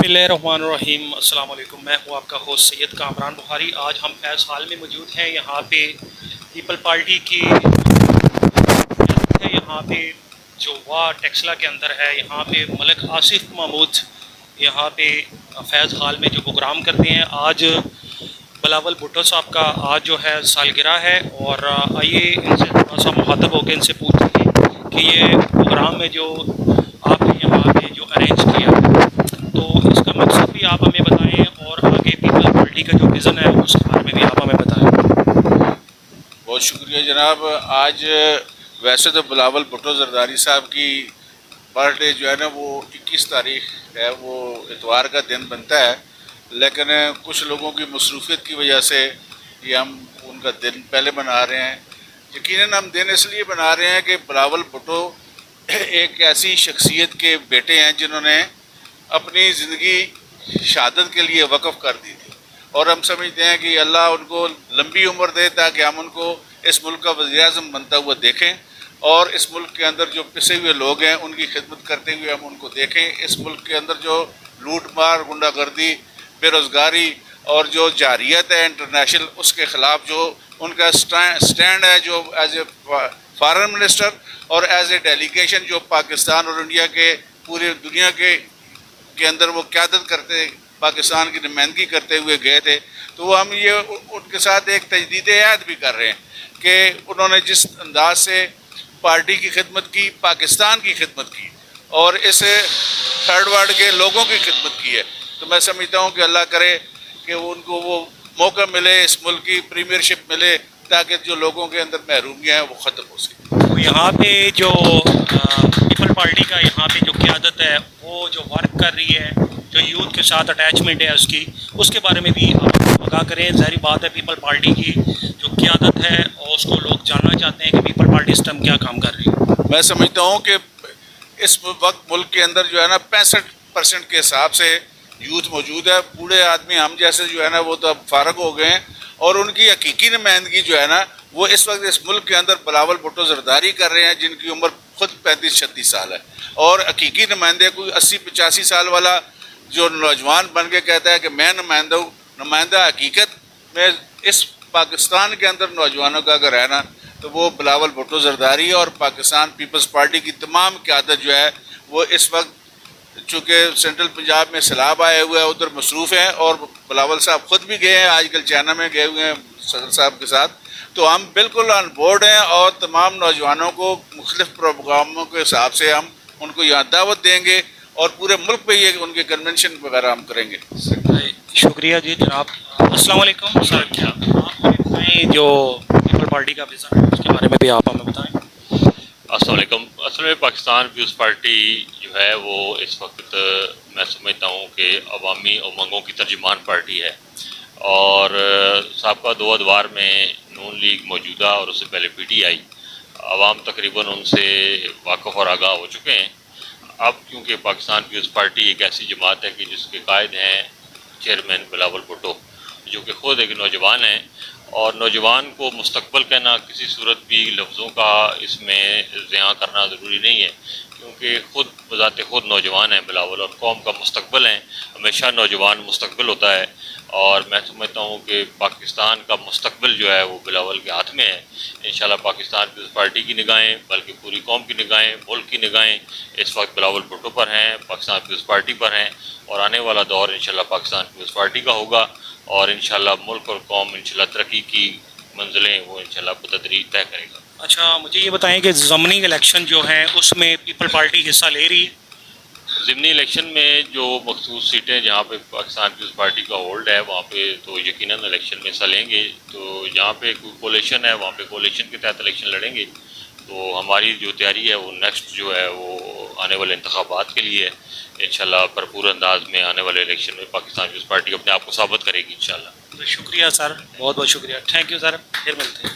बिस्मिल्लाहिर्रहमानिर्रहीम। अस्सलाम वालेकुम। मैं हूँ आपका होस्ट सैयद कामरान बुखारी। आज हम फैज़ हाल में मौजूद हैं। यहाँ पे पीपल पार्टी की है, यहाँ पे जो वाह टेक्सला के अंदर है, यहाँ पे मलिक आसिफ महमूद यहाँ पे फैज़ हाल में जो प्रोग्राम करते हैं। आज बिलावल भुट्टो साहब का आज जो है सालगिरह है, और आइए इनसे थोड़ा सा मुखातब होकर इनसे पूछते हैं कि ये प्रोग्राम में जो आपने यहाँ पे जो अरेंज किया, तो इसका मकसद भी आप हमें बताएं, और आगे पीपल पार्टी का जो विज़न है उसके बारे में भी आप हमें बताएं। बहुत शुक्रिया जनाब। आज वैसे तो बिलावल भुट्टो जरदारी साहब की बर्थडे जो है ना वो 21 तारीख है, वो इतवार का दिन बनता है, लेकिन कुछ लोगों की मसरूफियत की वजह से ये हम उनका दिन पहले बना रहे हैं। यकीनन हम दिन इसलिए बना रहे हैं कि बिलावल भुट्टो एक ऐसी शख्सियत के बेटे हैं जिन्होंने अपनी ज़िंदगी शहादत के लिए वक़फ़ कर दी थी, और हम समझते हैं कि अल्लाह उनको लंबी उम्र दे ताकि हम उनको इस मुल्क का वज़ीर-ए-आज़म बनता हुआ देखें, और इस मुल्क के अंदर जो पिसे हुए लोग हैं उनकी खिदमत करते हुए हम उनको देखें। इस मुल्क के अंदर जो लूट मार, गुंडागर्दी, बेरोज़गारी और जो जारियत है इंटरनेशनल, उसके ख़िलाफ़ जो उनका स्टैंड है, जो एज ए फॉरेन मिनिस्टर और एज ए डेलीगेशन जो पाकिस्तान और इंडिया के पूरी दुनिया के अंदर वो क़यादत करते, पाकिस्तान की नुमाइंदगी करते हुए गए थे, तो हम ये उनके साथ एक तजदीद अहद भी कर रहे हैं कि उन्होंने जिस अंदाज से पार्टी की खिदमत की, पाकिस्तान की खिदमत की और इस थर्ड वर्ल्ड के लोगों की खिदमत की है, तो मैं समझता हूँ कि अल्लाह करे कि उनको वो मौका मिले, इस मुल्क की प्रीमियरशिप मिले, ताकि जो लोगों के अंदर महरूमियाँ हैं वो ख़त्म हो सके। तो यहाँ पे जो पीपल पार्टी का यहाँ पे जो क़यादत है, वो जो वर्क कर रही है, जो यूथ के साथ अटैचमेंट है उसके बारे में भी आप आगाह करें। ज़ाहिर बात है पीपल पार्टी की जो क़यादत है और उसको लोग जानना चाहते हैं कि पीपल पार्टी इस टाइम क्या काम कर रही है। मैं समझता हूँ कि इस वक्त मुल्क के अंदर जो है ना 65% के हिसाब से यूथ मौजूद है। बूढ़े आदमी हम जैसे जो है ना वो तो अब फारग हो गए हैं, और उनकी हकीकी नुमाइंदगी जो है ना वो इस वक्त इस मुल्क के अंदर बिलावल भुट्टो जरदारी कर रहे हैं, जिनकी उम्र खुद 35-36 साल है, और हकीकी नुमाइंदे कोई 80-85 साल वाला जो नौजवान बन के कहता है कि मैं नुमाइंदा हूँ। नुमाइंदा हकीकत में इस पाकिस्तान के अंदर नौजवानों का अगर है ना तो वो बिलावल भुट्टो जरदारी और पाकिस्तान पीपल्स पार्टी की तमाम क़यादत जो है वो इस वक्त, चूँकि सेंट्रल पंजाब में सैलाब आए हुए हैं, उधर मसरूफ़ हैं, और बिलावल साहब ख़ुद भी गए हैं, आजकल चाइना में गए हुए हैं सदर साहब के साथ, तो हम बिल्कुल ऑन बोर्ड हैं, और तमाम नौजवानों को मुख्तलिफ़ प्रोग्रामों के हिसाब से हम उनको यहाँ दावत देंगे, और पूरे मुल्क पे ये उनके कन्वेंशन वगैरह हम करेंगे। शुक्रिया जी जनाब। अस्सलाम वालेकुम सर, क्या आप हमें बताएं जो पीपल पार्टी का विज़न है उसके बारे में भी आप हमें बताएं। अस्सलाम वालेकुम। असल में पाकिस्तान पीपल्स पार्टी जो है वो इस वक्त मैं समझता हूँ कि अवामी उमंगों की तर्जुमान पार्टी है, और साबका 2 अदवार में नून लीग मौजूदा और उससे पहले PTI अवाम तकरीबन उनसे वाक़फ़ और आगाह हो चुके हैं। अब क्योंकि पाकिस्तान पीपल्स पार्टी एक ऐसी जमात है कि जिसके कायद हैं चेयरमैन बिलावल भुट्टो, जो कि ख़ुद एक नौजवान है, और नौजवान को मुस्तकबिल कहना किसी सूरत भी लफ्ज़ों का इसमें ज़िया करना ज़रूरी नहीं है, क्योंकि ख़ुद बज़ाते ख़ुद नौजवान हैं बिलावल, और कौम का मुस्तकबिल हैं। हमेशा नौजवान मुस्तकबिल होता है, और मैं समझता हूँ कि पाकिस्तान का मुस्तकबिल जो है वो बिलावल के हाथ में है। इंशाल्लाह पाकिस्तान पीपल्स पार्टी की निगाहें, बल्कि पूरी कौम की निगाहें, मुल्क की निगाहें इस वक्त बिलावल भुट्टो पर हैं, पाकिस्तान पीपल्स पार्टी पर हैं, और आने वाला दौर इंशाल्लाह पाकिस्तान पीपल्स पार्टी का होगा, और इंशाल्लाह मुल्क और कौम इंशाल्लाह तरक्की की मंजिलें वो इंशाल्लाह बतदरीज तय करेगा। अच्छा, मुझे ये बताएं कि ज़मनी इलेक्शन जो है उसमें पीपल पार्टी हिस्सा ले रही है। ज़िमनी इलेक्शन में जो मखसूस सीटें जहाँ पे पाकिस्तान पीपल्स पार्टी का होल्ड है वहाँ पे तो यकीनन इलेक्शन में हिस्सा लेंगे। तो जहाँ पे कोई कोलिशन है वहाँ पे कोलिशन के तहत इलेक्शन लड़ेंगे। तो हमारी जो तैयारी है वो नेक्स्ट जो है वो आने वाले इंतखाबात के लिए है। इंशाल्लाह भरपूर अंदाज में आने वाले इलेक्शन में पाकिस्तान पीपल्स पार्टी अपने आप को साबित करेगी इंशाल्लाह। तो शुक्रिया सर, बहुत बहुत शुक्रिया। थैंक यू सर, फिर मिलते हैं।